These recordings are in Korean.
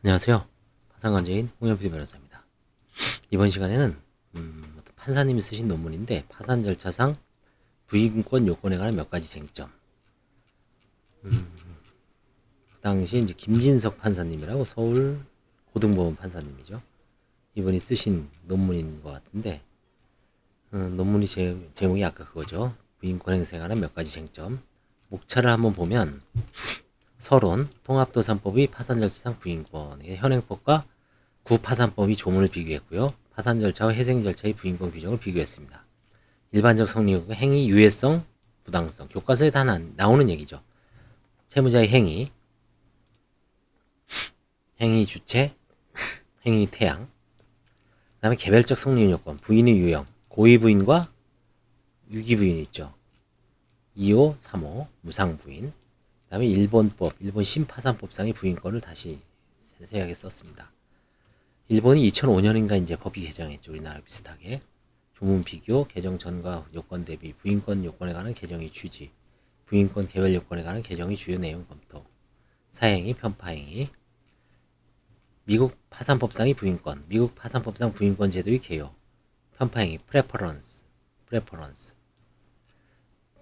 안녕하세요. 파산관제인 홍현필 변호사입니다. 이번 시간에는 판사님이 쓰신 논문인데 파산 절차상 부인권 요건에 관한 몇 가지 쟁점. 그 당시 이제 김진석 판사님이라고 서울 고등법원 판사님이죠. 이분이 쓰신 논문인 것 같은데 논문이 제목이 아까 그거죠. 부인권 행사에 관한 몇 가지 쟁점. 목차를 한번 보면 서론, 통합도산법의 파산절차상 부인권, 현행법과 구파산법이 조문을 비교했고요. 파산절차와 회생절차의 부인권 규정을 비교했습니다. 일반적 성립과 행위, 유해성, 부당성, 교과서에 다 나오는 얘기죠. 채무자의 행위, 행위 주체, 행위 태양, 그 다음에 개별적 성립 요건, 부인의 유형, 고의 부인과 유기 부인 있죠. 2호, 3호, 무상 부인, 그 다음에 일본 신파산법상의 부인권을 다시 세세하게 썼습니다. 일본이 2005년인가 이제 법이 개정했죠. 우리나라 비슷하게. 조문 비교, 개정 전과 요건 대비, 부인권 요건에 관한 개정의 취지, 부인권 개별 요건에 관한 개정의 주요 내용 검토, 사행위, 편파행위, 미국 파산법상의 부인권, 미국 파산법상 부인권 제도의 개요, 편파행위, 프레퍼런스,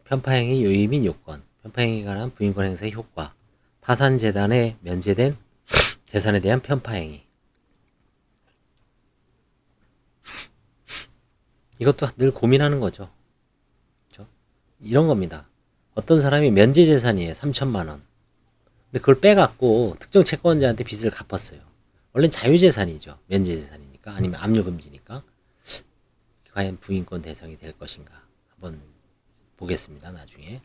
편파행위 요의 및 요건, 편파행위에 관한 부인권 행사의 효과, 파산재단에 면제된 재산에 대한 편파행위. 이것도 늘 고민하는 거죠. 그렇죠? 이런 겁니다. 어떤 사람이 면제재산이에요. 3천만 원. 근데 그걸 빼갖고 특정 채권자한테 빚을 갚았어요. 원래는 자유재산이죠. 면제재산이니까. 아니면 압류금지니까. 과연 부인권 대상이 될 것인가. 한번 보겠습니다. 나중에.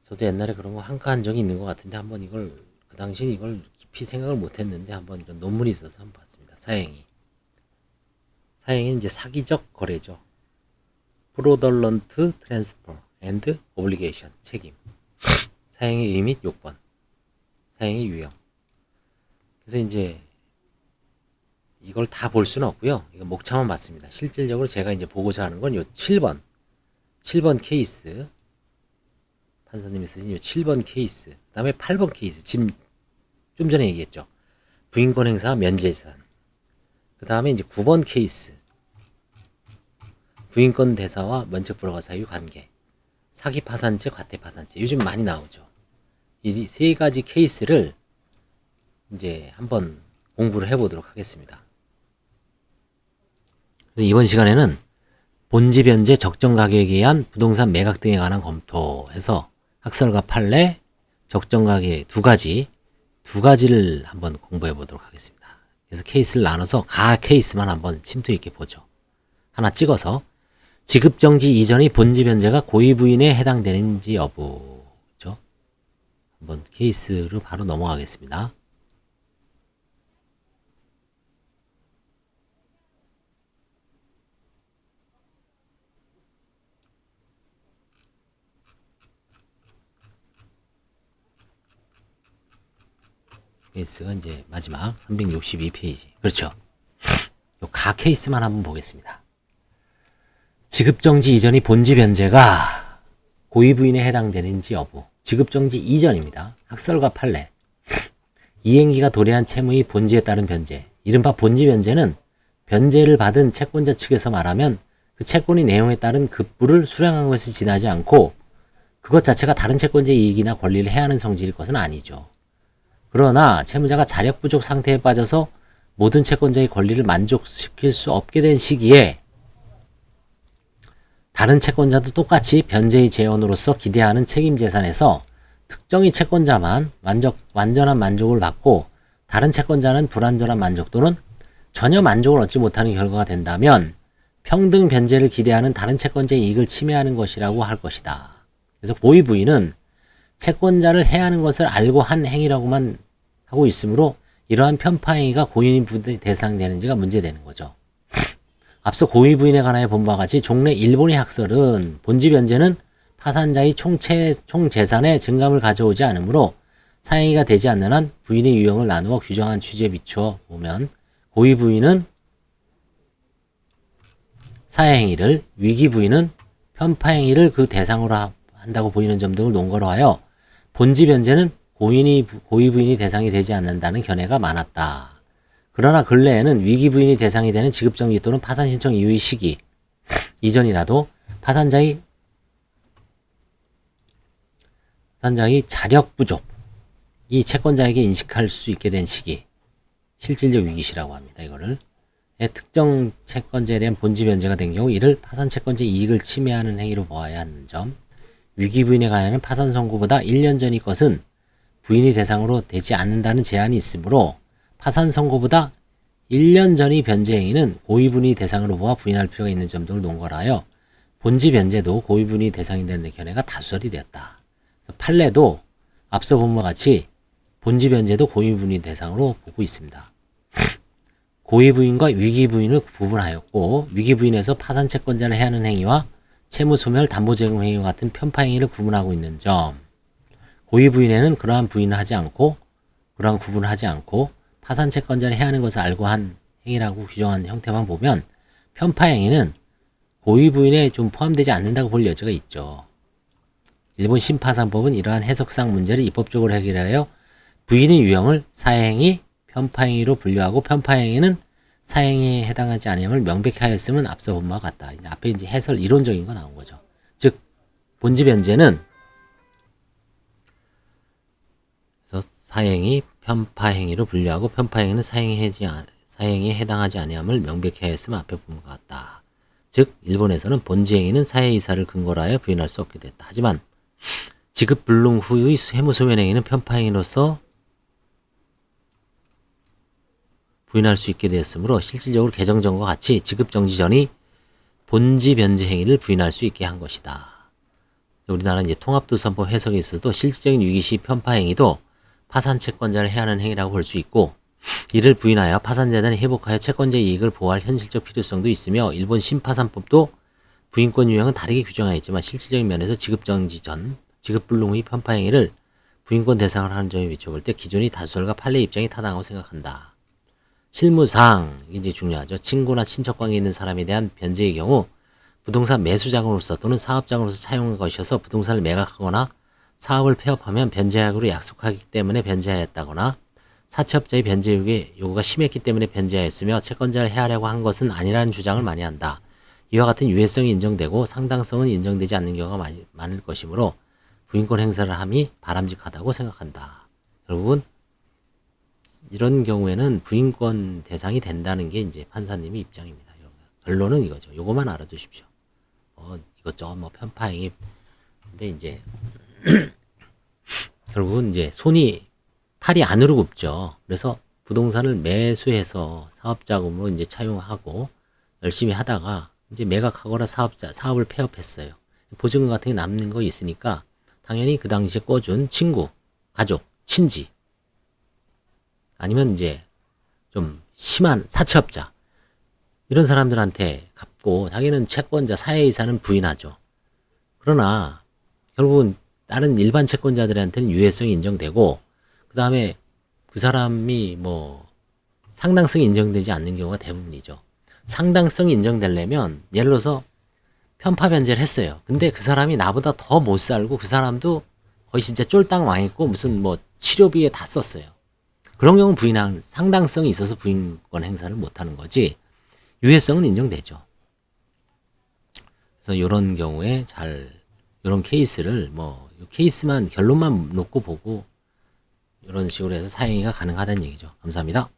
저도 옛날에 그런 거 한가한 적이 있는 것 같은데 한번 그 당시엔 이걸 깊이 생각을 못 했는데 한번 이런 논문이 있어서 한번 봤습니다. 사행위. 사행위는 이제 사기적 거래죠. fraudulent transfer and obligation. 책임. 사행위 의의 및 요건. 사행위 유형. 그래서 이제 이걸 다 볼 수는 없고요. 이거 목차만 봤습니다. 실질적으로 제가 이제 보고자 하는 건 요 7번 케이스. 판사님이 쓰신 요 7번 케이스. 그 다음에 8번 케이스. 지금 좀 전에 얘기했죠. 부인권 행사 면제재산. 그 다음에 이제 9번 케이스. 부인권 대사와 면책 불허가 사유 관계. 사기 파산죄, 과태 파산죄. 요즘 많이 나오죠. 이 세 가지 케이스를 이제 한번 공부를 해보도록 하겠습니다. 그래서 이번 시간에는 본지 변제 적정 가격에 의한 부동산 매각 등에 관한 검토해서 학설과 판례, 적정 가격 두 가지를 한번 공부해 보도록 하겠습니다. 그래서 케이스를 나눠서 각 케이스만 한번 심도 있게 보죠. 하나 찍어서 지급정지 이전의 본지 변제가 고의 부인에 해당되는지 여부죠. 한번 케이스로 바로 넘어가겠습니다. 케이스가 이제 마지막 362페이지. 그렇죠. 각 케이스만 한번 보겠습니다. 지급정지 이전이 본지 변제가 고의 부인에 해당되는지 여부. 지급정지 이전입니다. 학설과 판례. 이행기가 도래한 채무의 본지에 따른 변제. 이른바 본지 변제는 변제를 받은 채권자 측에서 말하면 그 채권의 내용에 따른 급부를 수령한 것이 지나지 않고 그것 자체가 다른 채권자의 이익이나 권리를 해하는 성질일 것은 아니죠. 그러나 채무자가 자력 부족 상태에 빠져서 모든 채권자의 권리를 만족시킬 수 없게 된 시기에 다른 채권자도 똑같이 변제의 재원으로서 기대하는 책임재산에서 특정의 채권자만 완전한 만족을 받고 다른 채권자는 불완전한 만족 또는 전혀 만족을 얻지 못하는 결과가 된다면 평등 변제를 기대하는 다른 채권자의 이익을 침해하는 것이라고 할 것이다. 그래서 고의 부인은 채권자를 해하는 것을 알고 한 행위라고만 하고 있으므로 이러한 편파행위가 고의 부인에 대상되는지가 문제되는 거죠. 앞서 고의 부인에 관하여 본 바와 같이 종래 일본의 학설은 본지 변제는 파산자의 총재산의 증감을 가져오지 않으므로 사행위가 되지 않는 한 부인의 유형을 나누어 규정한 취지에 비추어 보면 고의 부인은 사행위를, 위기 부인은 편파행위를 그 대상으로 한다고 보이는 점 등을 논거로 하여 본지 변제는 고위 부인이 대상이 되지 않는다는 견해가 많았다. 그러나 근래에는 위기 부인이 대상이 되는 지급정지 또는 파산 신청 이후의 시기 이전이라도 파산자의 자력 부족이 채권자에게 인식할 수 있게 된 시기 실질적 위기시라고 합니다. 이거를 특정 채권자에 대한 본지 변제가 된 경우 이를 파산 채권자의 이익을 침해하는 행위로 보아야 하는 점. 위기 부인에 관하여는 파산 선고보다 1년 전의 것은 부인이 대상으로 되지 않는다는 제한이 있으므로 파산 선고보다 1년 전의 변제 행위는 고위 부인이 대상으로 보아 부인할 필요가 있는 점 등을 논거하여 본지 변제도 고위 부인이 대상이 되는 견해가 다수설이 되었다. 판례도 앞서 본 바와 같이 본지 변제도 고위 부인이 대상으로 보고 있습니다. 고위 부인과 위기 부인을 구분하였고 위기 부인에서 파산 채권자를 해하는 행위와 채무 소멸 담보 제공 행위와 같은 편파 행위를 구분하고 있는 점. 고위 부인에는 그러한 구분을 하지 않고 파산 채권자를 해하는 것을 알고 한 행위라고 규정한 형태만 보면 편파 행위는 고위 부인에 좀 포함되지 않는다고 볼 여지가 있죠. 일본 신파산법은 이러한 해석상 문제를 입법적으로 해결하여 부인의 유형을 사행위, 편파행위로 분류하고 편파행위는 사행위에 해당하지 않음을 명백히 하였음은 앞서 본 바와 같다. 앞에 이제 해설 이론적인 거 나온 거죠. 즉 본지 변제는 사행위, 편파행위로 분류하고 편파행위는 사행위에 해당하지 아니함을 명백히 하였음을 앞에 본 것 같다. 즉 일본에서는 본지행위는 사회이사를 근거로 하여 부인할 수 없게 됐다. 하지만 지급 불능 후의 세무소멸행위는 편파행위로서 부인할 수 있게 되었으므로 실질적으로 개정 전과 같이 지급 정지 전이 본지 변제 행위를 부인할 수 있게 한 것이다. 우리나라는 이제 통합도산법 해석에 있어서도 실질적인 위기 시 편파 행위도 파산 채권자를 해하는 행위라고 볼 수 있고 이를 부인하여 파산재단이 회복하여 채권자의 이익을 보호할 현실적 필요성도 있으며 일본 신파산법도 부인권 유형은 다르게 규정하였지만 실질적인 면에서 지급정지 전, 지급불능 후의 편파 행위를 부인권 대상으로 하는 점에 비춰볼 때 기존의 다수설과 판례 입장이 타당하고 생각한다. 실무상 이제 중요하죠. 친구나 친척 관계에 있는 사람에 대한 변제의 경우 부동산 매수자금으로서 또는 사업자금으로서 차용한 것이어서 부동산을 매각하거나 사업을 폐업하면 변제하기로 약속하기 때문에 변제하였다거나 사채업자의 변제 요구가 심했기 때문에 변제하였으며 채권자를 해하려고 한 것은 아니라는 주장을 많이 한다. 이와 같은 유해성이 인정되고 상당성은 인정되지 않는 경우가 많을 것이므로 부인권 행사를 함이 바람직하다고 생각한다. 결국은 이런 경우에는 부인권 대상이 된다는 게 이제 판사님의 입장입니다. 결론은 이거죠. 요거만 알아두십시오. 이것저것 편파행위. 근데 이제 결국은 이제 팔이 안으로 굽죠. 그래서 부동산을 매수해서 사업자금으로 이제 차용하고 열심히 하다가 이제 매각하거나 사업을 폐업했어요. 보증금 같은 게 남는 거 있으니까 당연히 그 당시에 꿔준 친구, 가족, 친지 아니면 이제 좀 심한 사채업자 이런 사람들한테 갚고 자기는 채권자, 사회이사는 부인하죠. 그러나 결국은 다른 일반 채권자들한테는 유해성이 인정되고 그 다음에 그 사람이 상당성이 인정되지 않는 경우가 대부분이죠. 상당성이 인정되려면 예를 들어서 편파 변제를 했어요. 근데 그 사람이 나보다 더 못 살고 그 사람도 거의 진짜 쫄딱 망했고 무슨 치료비에 다 썼어요. 그런 경우는 부인한 상당성이 있어서 부인권 행사를 못하는 거지 유해성은 인정되죠. 그래서 이런 경우에 이런 케이스를 케이스만 결론만 놓고 보고 이런 식으로 해서 사행위가 가능하다는 얘기죠. 감사합니다.